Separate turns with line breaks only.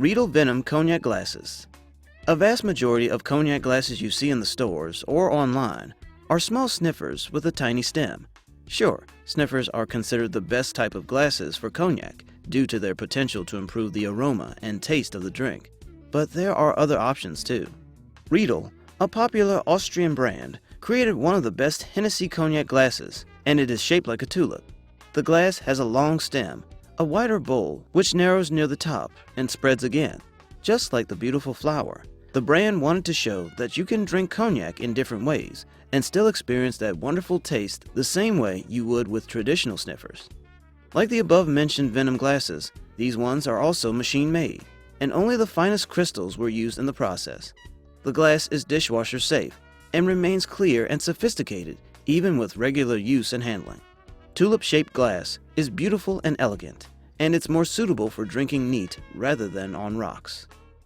Riedel VINUM Cognac glasses. A vast majority of cognac glasses you see in the stores or online are small sniffers with a tiny stem. Sure, sniffers are considered the best type of glasses for cognac due to their potential to improve the aroma and taste of the drink. But there are other options too. Riedel, a popular Austrian brand, created one of the best Hennessy cognac glasses, and it is shaped like a tulip. The glass has a long stem, a wider bowl which narrows near the top and spreads again, just like the beautiful flower. The brand wanted to show that you can drink cognac in different ways and still experience that wonderful taste the same way you would with traditional sniffers. Like the above-mentioned VINUM glasses, these ones are also machine-made, and only the finest crystals were used in the process. The glass is dishwasher safe and remains clear and sophisticated even with regular use and handling. Tulip-shaped glass is beautiful and elegant, and it's more suitable for drinking neat rather than on rocks.